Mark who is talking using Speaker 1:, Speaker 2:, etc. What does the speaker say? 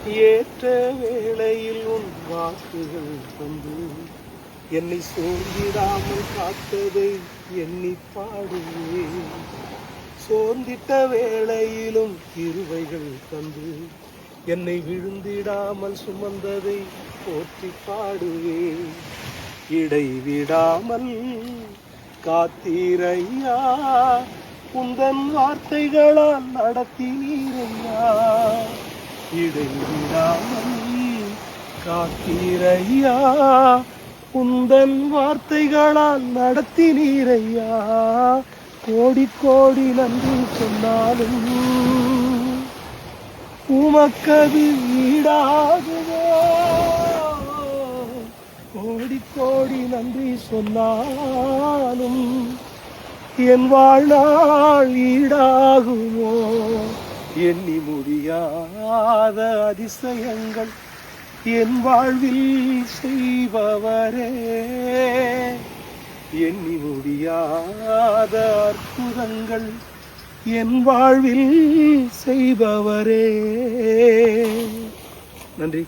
Speaker 1: ஏற்ற வேளையில் உன் வாக்குகள் தந்து என்னை சோர்ந்திடாமல் காத்ததை எண்ணி பாடுவேன். சோர்ந்திட்ட வேளையிலும் கிருபைகள் தந்து என்னை விழுந்திடாமல் சுமந்ததை போற்றி பாடுவேன். இடைவிடாமல் காத்தீரையா, உந்தன் வார்த்தைகளால் நடத்தினீரையா. இடைவிடாமல் காத்தீரையா, உந்தன் வார்த்தைகளால் நடத்தினீரையா. கோடி கோடி நன்றி சொன்னாலும் உமக்கது ஈடாகுமோ. கோடி கோடி நன்றி சொன்னாலும் என் வாழ்நாள் ஈடாகுமோ. எண்ணி முடியாத அதிசயங்கள் என் வாழ்வில் செய்பவரே. எண்ணி முடியாத அற்புதங்கள் என் வாழ்வில் செய்பவரே. நன்றி.